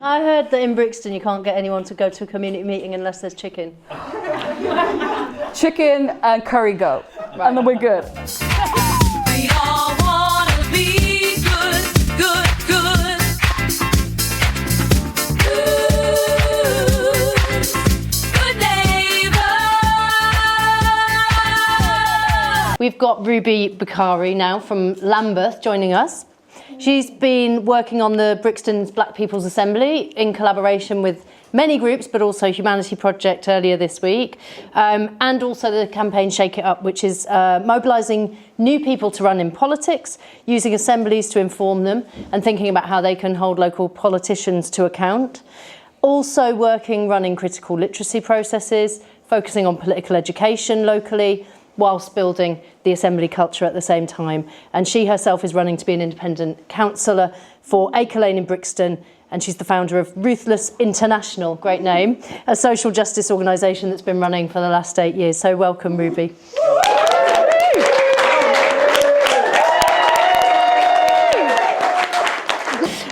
I heard that in Brixton you can't get anyone to go to a community meeting unless there's chicken. Chicken and curry goat, and then we're good. We all wanna be good, good, good. Good neighbour. We've got Ruby Bukhari now from Lambeth joining us. She's been working on the Brixton's Black People's Assembly in collaboration with many groups, but also Humanity Project earlier this week, and also the campaign Shake It Up, which is mobilising new people to run in politics, using assemblies to inform them and thinking about how they can hold local politicians to account. Also running critical literacy processes, focusing on political education locally, whilst building the assembly culture at the same time. And she herself is running to be an independent councillor for Acre in Brixton, and she's the founder of Ruthless International, great name, a social justice organisation that's been running for the last 8 years. So welcome, Ruby.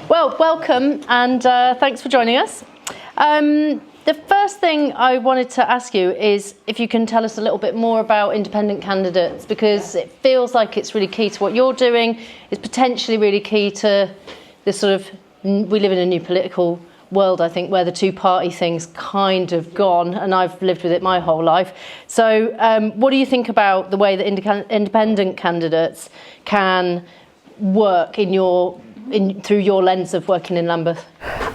Well, welcome, and thanks for joining us. The first thing I wanted to ask you is if you can tell us a little bit more about independent candidates, because it feels like it's really key to what you're doing. It's potentially really key to this sort of, we live in a new political world, I think, where the two-party thing's kind of gone, and I've lived with it my whole life. So what do you think about the way that independent candidates can work through your lens of working in Lambeth?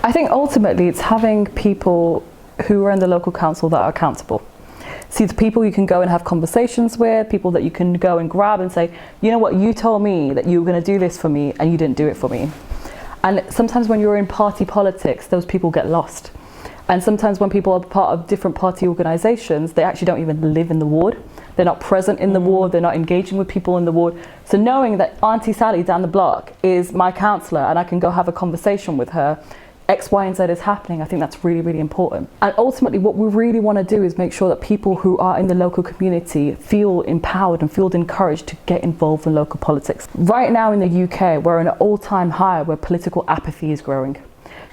I think ultimately it's having people who are in the local council that are accountable. See, the people you can go and have conversations with, people that you can go and grab and say, you know what, you told me that you were going to do this for me and you didn't do it for me. And sometimes when you're in party politics, those people get lost. And sometimes when people are part of different party organisations, they actually don't even live in the ward. They're not present in the ward, they're not engaging with people in the ward. So knowing that Auntie Sally down the block is my councillor and I can go have a conversation with her, X, Y, and Z is happening, I think that's really, really important. And ultimately what we really want to do is make sure that people who are in the local community feel empowered and feel encouraged to get involved in local politics. Right now in the UK, we're in an all-time high where political apathy is growing.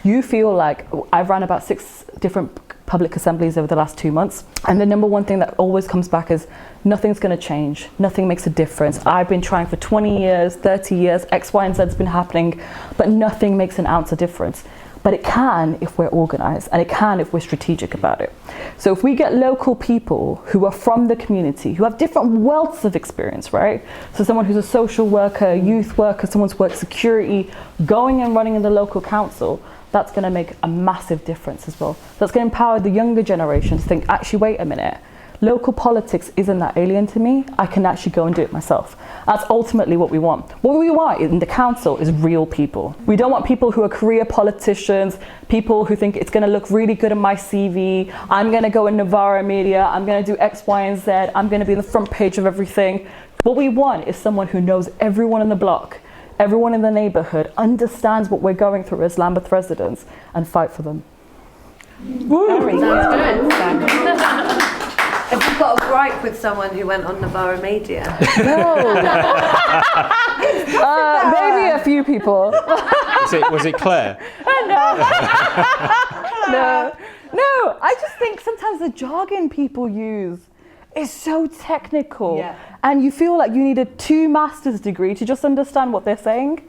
You feel like, I've run about 6 different public assemblies over the last 2 months, and the number one thing that always comes back is nothing's going to change, nothing makes a difference. I've been trying for 20 years, 30 years, X, Y, and Z has been happening, but nothing makes an ounce of difference. But it can if we're organised, and it can if we're strategic about it. So if we get local people who are from the community, who have different wealths of experience, right? So someone who's a social worker, a youth worker, someone's worked security, going and running in the local council, that's going to make a massive difference as well. That's going to empower the younger generation to think, actually, wait a minute, local politics isn't that alien to me. I can actually go and do it myself. That's ultimately what we want. What we want in the council is real people. We don't want people who are career politicians, people who think it's going to look really good on my CV. I'm going to go in Novara Media. I'm going to do X, Y, and Z. I'm going to be on the front page of everything. What we want is someone who knows everyone in the block, everyone in the neighbourhood, understands what we're going through as Lambeth residents, and fight for them. Very good. Have you got a gripe with someone who went on Novara Media? No. Maybe a few people. Was it Claire? No. I just think sometimes the jargon people use is so technical, and you feel like you need a 2 master's degree to just understand what they're saying.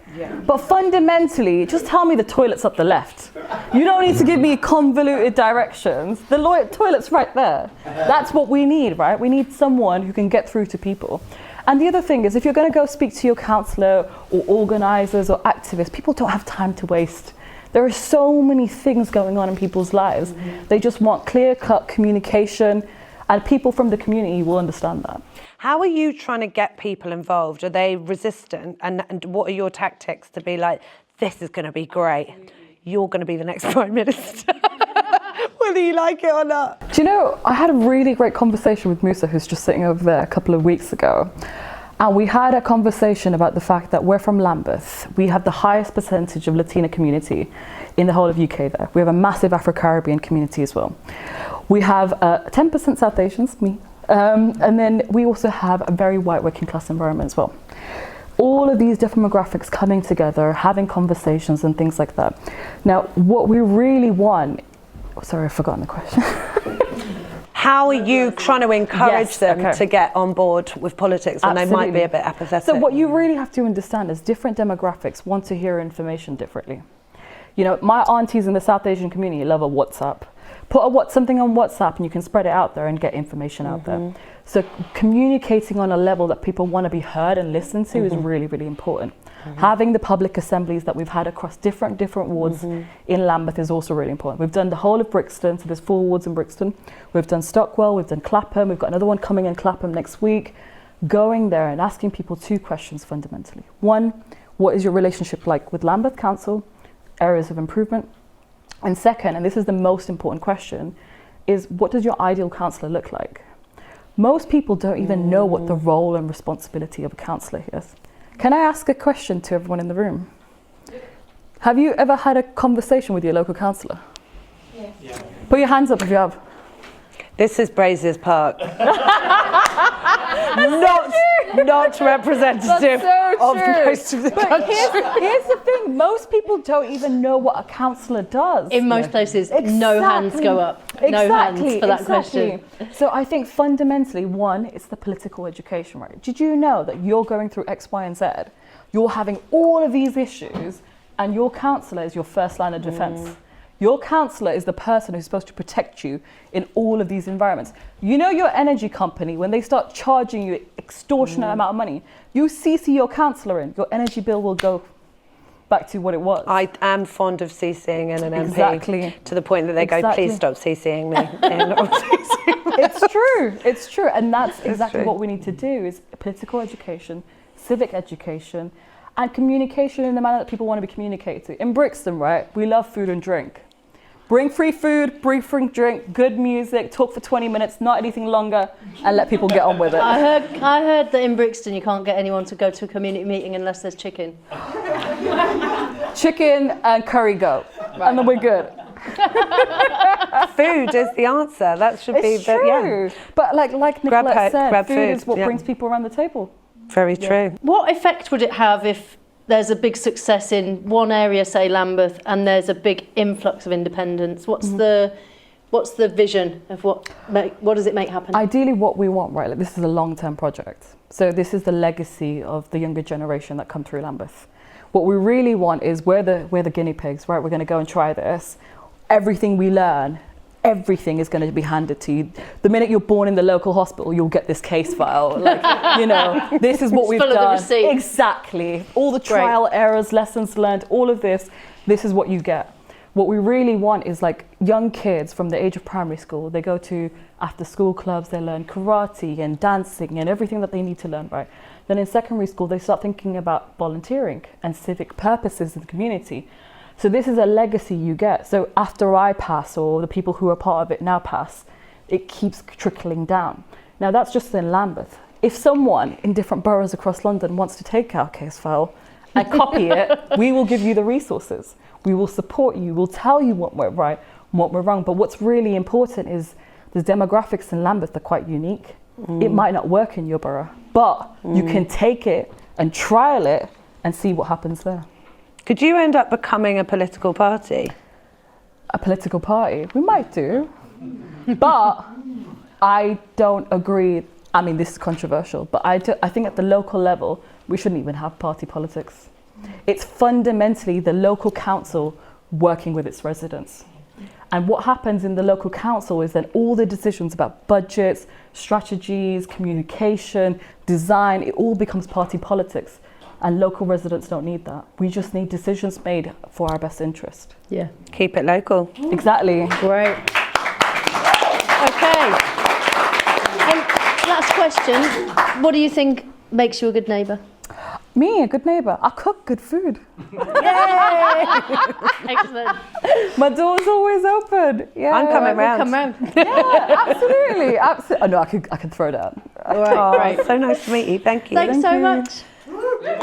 But fundamentally, just tell me the toilet's up the left. You don't need to give me convoluted directions. The toilet's right there. That's what we need, right? We need someone who can get through to people. And the other thing is, if you're going to go speak to your councillor or organisers or activists, people don't have time to waste. There are so many things going on in people's lives. They just want clear-cut communication, and people from the community will understand that. How are you trying to get people involved? Are they resistant? And what are your tactics to be like, this is going to be great, you're going to be the next Prime Minister, whether you like it or not? Do you know, I had a really great conversation with Musa, who's just sitting over there, a couple of weeks ago. And we had a conversation about the fact that we're from Lambeth. We have the highest percentage of Latina community in the whole of UK there. We have a massive Afro-Caribbean community as well. We have 10% South Asians, me. And then we also have a very white working class environment as well. all of these demographics coming together, having conversations and things like that. Now, what we really want, sorry, I've forgotten the question. How are you trying to encourage Yes, them okay. to get on board with politics when they might be a bit apathetic? So what you really have to understand is different demographics want to hear information differently. You know, my aunties in the South Asian community love a WhatsApp. Put something on WhatsApp and you can spread it out there and get information out there. So communicating on a level that people want to be heard and listened to is really, really important. Having the public assemblies that we've had across different wards in Lambeth is also really important. We've done the whole of Brixton, so there's 4 wards in Brixton. We've done Stockwell, we've done Clapham, we've got another one coming in Clapham next week. Going there and asking people 2 questions fundamentally. 1, what is your relationship like with Lambeth Council? Areas of improvement. And second, and this is the most important question, is what does your ideal councillor look like? Most people don't even know what the role and responsibility of a councillor is. Can I ask a question to everyone in the room? Have you ever had a conversation with your local councillor? Yes. Yeah. Put your hands up if you have. This is Braziers Park. not representative of most of the country. Here's the thing, most people don't even know what a councillor does. In most places, no hands go up. No hands for that question. So I think fundamentally, 1, it's the political education, right? Did you know that you're going through X, Y, and Z? You're having all of these issues and your councillor is your first line of defence. Your councillor is the person who's supposed to protect you in all of these environments. You know your energy company, when they start charging you extortionate amount of money, you CC your councillor in, your energy bill will go back to what it was. I am fond of CCing in an MP Exactly. to the point that they go, please stop CCing me. It's true. And that's exactly what we need to do is political education, civic education, and communication in the manner that people want to be communicated to. In Brixton, right, we love food and drink. Bring free food, bring free drink, good music, talk for 20 minutes, not anything longer, and let people get on with it. I heard that in Brixton you can't get anyone to go to a community meeting unless there's chicken. Chicken and curry goat, and then we're good. Food is the answer. That should be It's the true. But like Nicolette said, grab food is what brings people around the table. Very true. What effect would it have if there's a big success in one area, say Lambeth, and there's a big influx of independents? What's the vision of what does it make happen? Ideally, what we want, right? Like, this is a long-term project. So this is the legacy of the younger generation that come through Lambeth. What we really want is we're the guinea pigs, right? We're going to go and try this. Everything we learn, everything is going to be handed to you. The minute you're born in the local hospital, you'll get this case file. Like, you know, this is what we've full done. of the receipts. Exactly. All the trial errors, lessons learned, all of this is what you get. What we really want is like young kids from the age of primary school, they go to after school clubs, they learn karate and dancing and everything that they need to learn, right? Then in secondary school, they start thinking about volunteering and civic purposes in the community. So this is a legacy you get. So after I pass, or the people who are part of it now pass, it keeps trickling down. Now that's just in Lambeth. If someone in different boroughs across London wants to take our case file and copy it, we will give you the resources. We will support you. We'll tell you what we're right and what we're wrong. But what's really important is the demographics in Lambeth are quite unique. It might not work in your borough, but you can take it and trial it and see what happens there. Could you end up becoming a political party? A political party? We might do. But I don't agree. I mean, this is controversial, but I think at the local level, we shouldn't even have party politics. It's fundamentally the local council working with its residents. And what happens in the local council is that all the decisions about budgets, strategies, communication, design, it all becomes party politics. And local residents don't need that. We just need decisions made for our best interest. Yeah. Keep it local. Exactly. Great. Okay. Last question. What do you think makes you a good neighbour? Me, a good neighbour. I cook good food. Yay! Excellent. My door's always open. Yeah. I'm coming round. Come round. Yeah, absolutely. Absolutely. Oh, no, I can throw down. All right, great. So nice to meet you. Thank you. Thanks so much. Ruby!